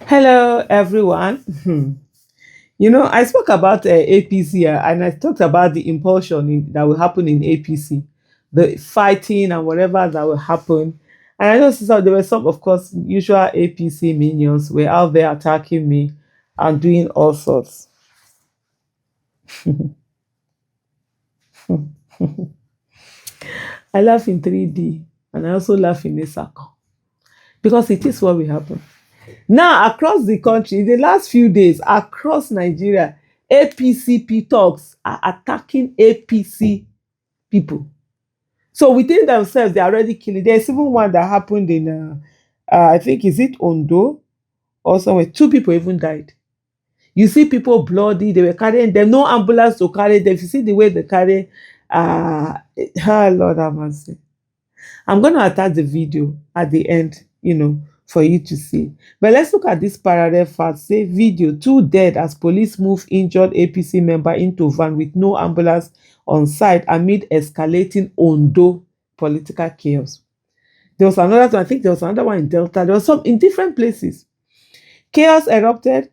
Hello, everyone. I spoke about APC and I talked about the impulsion that will happen in APC, the fighting and whatever that will happen. And I just saw there were some, of course, usual APC minions were out there attacking me and doing all sorts. I laugh in 3D and I also laugh in a circle because it is what will happen. Now, across the country, in the last few days, across Nigeria, APCP talks are attacking APC people. So within themselves, they're already killing. There's even one that happened in, I think, is it Ondo or somewhere? 2 people even died. You see people bloody, they were carrying them, no ambulance to carry them. You see the way they carry, Lord have mercy. I'm going to attach the video at the end, for you to see. But let's look at this parallel fact. Say video, 2 dead as police move injured APC member into van with no ambulance on site amid escalating Ondo political chaos. There was another one, I think there was another one in Delta. There was some in different places. Chaos erupted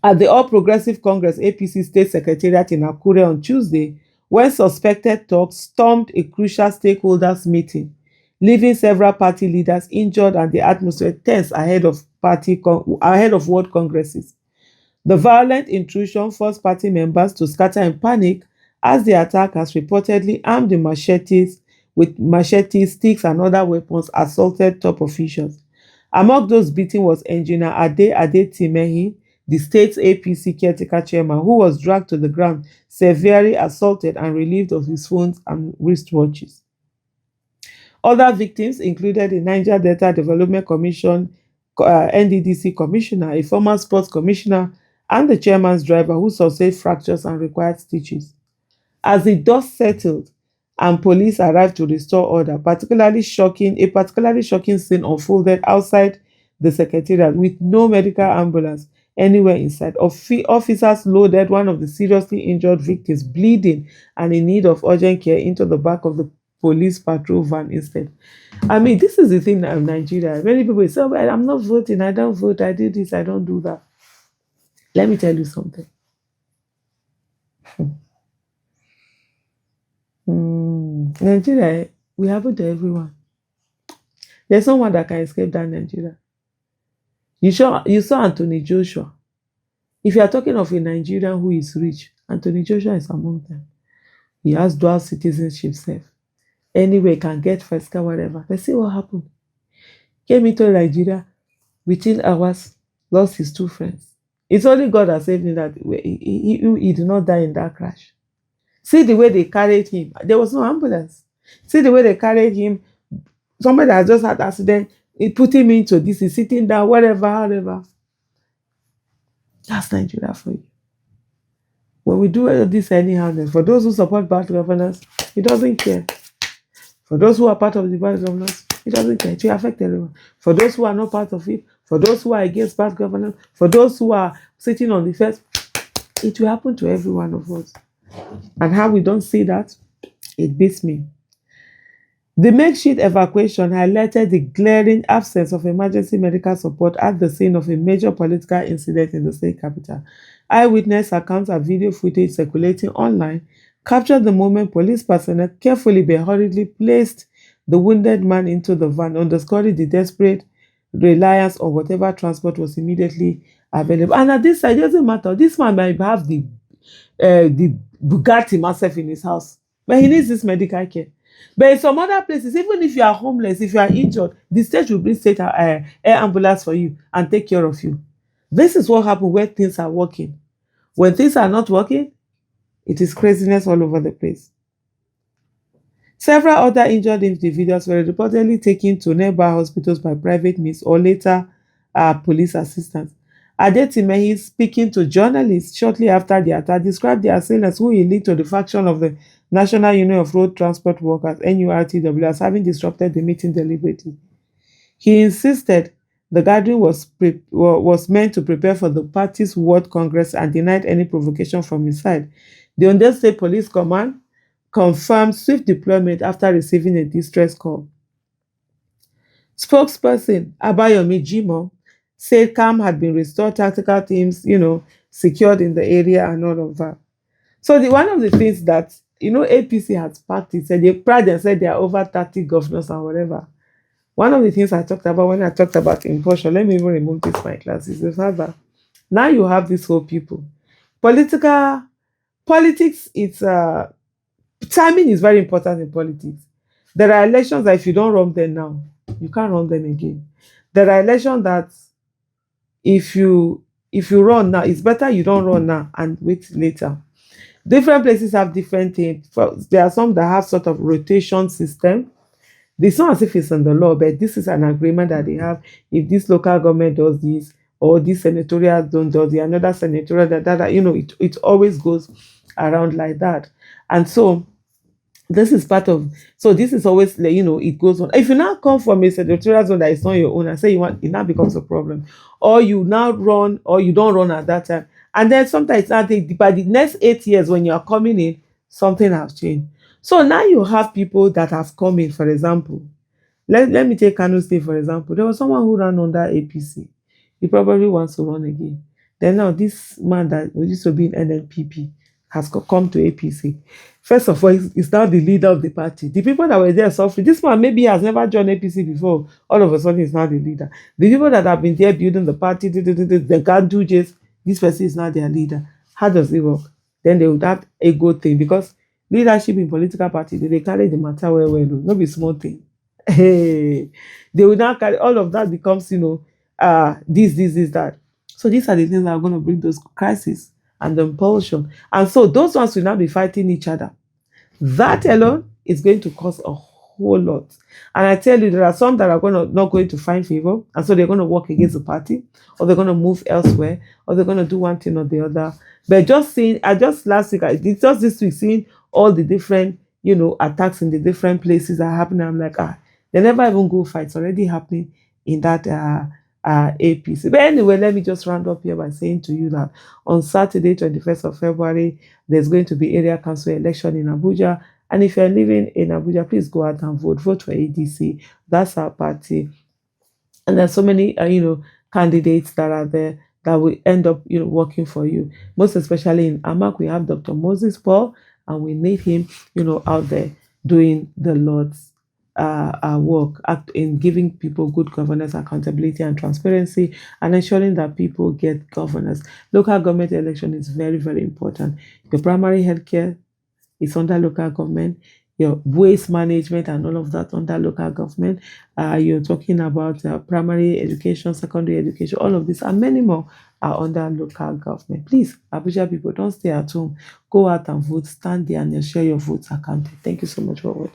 at the All Progressive Congress APC State Secretariat in Akure on Tuesday when suspected thugs stormed a crucial stakeholders meeting, leaving several party leaders injured and the atmosphere tense ahead of world congresses. The violent intrusion forced party members to scatter in panic as the attackers reportedly armed the machetes, sticks, and other weapons assaulted top officials. Among those beaten was Engineer Ade Timehi, the state's APC caretaker chairman, who was dragged to the ground, severely assaulted and relieved of his phones and wristwatches. Other victims included the Niger Delta Development Commission, NDDC commissioner, a former sports commissioner, and the chairman's driver who sustained fractures and required stitches. As the dust settled and police arrived to restore order, a particularly shocking scene unfolded outside the secretariat with no medical ambulance anywhere inside. Officers loaded one of the seriously injured victims, bleeding and in need of urgent care, into the back of the police patrol van instead. I mean, this is the thing of Nigeria. Many people say, well, I'm not voting, I don't vote, I do this, I don't do that. Let me tell you something. Nigeria, we happen to everyone. There's no one that can escape that Nigeria. You saw Anthony Joshua. If you are talking of a Nigerian who is rich, Anthony Joshua is among them. He has dual citizenship self. Anyway, can get first car, whatever. But see what happened. Came into Nigeria, within hours, lost his 2 friends. It's only God that saved him, that he did not die in that crash. See the way they carried him. There was no ambulance. See the way they carried him. Somebody that has just had an accident, it put him into this, he's sitting down, whatever, however. That's Nigeria for you. When we do this anyhow, for those who support bad governance, he doesn't care. For those who are part of the bad governance, it doesn't care. It will affect everyone. For those who are not part of it, for those who are against bad governance, for those who are sitting on the fence, it will happen to every one of us. And how we don't see that, it beats me. The makeshift evacuation highlighted the glaring absence of emergency medical support at the scene of a major political incident in the state capital. Eyewitness accounts and video footage circulating online captured the moment police personnel carefully but hurriedly placed the wounded man into the van, underscoring the desperate reliance on whatever transport was immediately available. And at this side, it doesn't matter. This man might have the Bugatti myself in his house, but he needs this medical care. But in some other places, even if you are homeless, if you are injured, the state will bring state air ambulance for you and take care of you. This is what happens when things are working. When things are not working, it is craziness all over the place. Several other injured individuals were reportedly taken to nearby hospitals by private means or later police assistance. Adetimehi, speaking to journalists shortly after the attack, described the assailants who he linked to the faction of the National Union of Road Transport Workers (NURTW) as having disrupted the meeting deliberately. He insisted the gathering was meant to prepare for the party's World Congress and denied any provocation from his side. The Ondo State Police Command confirmed swift deployment after receiving a distress call. Spokesperson Abayomi Jimoh said calm had been restored, tactical teams, secured in the area and all of that. So one of the things that APC has packed, said they pride and said there are over 30 governors and whatever. One of the things I talked about when I talked about impulsion, let me even remove this my glasses, is the fact that now you have these whole people. Politics, it's timing is very important in politics. There are elections that if you don't run them now, you can't run them again. There are elections that if you run now, it's better you don't run now and wait later. Different places have different things. There are some that have sort of rotation system. It's not as if it's in the law, but this is an agreement that they have. If this local government does this, or this senatorial zone does the another senatorial that it always goes around like that. And so this is part of, so this is always like, it goes on. If you now come from a senatorial zone that is not your own and say you want, it now becomes a problem. Or you now run or you don't run at that time. And then sometimes now by the next 8 years when you are coming in, something has changed. So now you have people that have come in, for example. Let me take Kano State, for example. There was someone who ran under APC. He probably wants to run again. Then now this man that used to be in NNPP has come to APC. First of all, he's now the leader of the party. The people that were there suffering, this man maybe has never joined APC before. All of a sudden, he's now the leader. The people that have been there building the party, the Gandujes, this person is now their leader. How does it work? Then they would have a good thing because leadership in political party, they carry the matter well, not be small thing. Hey, they will now carry all of that becomes, this, that. So these are the things that are going to bring those crises and the impulsion. And so those ones will now be fighting each other. That alone is going to cause a whole lot. And I tell you, there are some that are not going to find favor, and so they're going to work against the party, or they're going to move elsewhere, or they're going to do one thing or the other. But just last week, just this week, seeing all the different, attacks in the different places are happening. I'm like, they never even go fight. It's already happening in that APC. But anyway, let me just round up here by saying to you that on Saturday, 21st of February, there's going to be area council election in Abuja. And if you're living in Abuja, please go out and vote. Vote for ADC. That's our party. And there's so many, candidates that are there that will end up, working for you. Most especially in Amak, we have Dr. Moses Paul, and we need him, out there doing the Lord's work in giving people good governance, accountability, and transparency, and ensuring that people get governance. Local government election is very, very important. Your primary healthcare is under local government. Your waste management and all of that under local government. You're talking about primary education, secondary education, all of this and many more are under local government. Please, Abuja people, don't stay at home. Go out and vote. Stand there and ensure your votes are counted. Thank you so much for watching.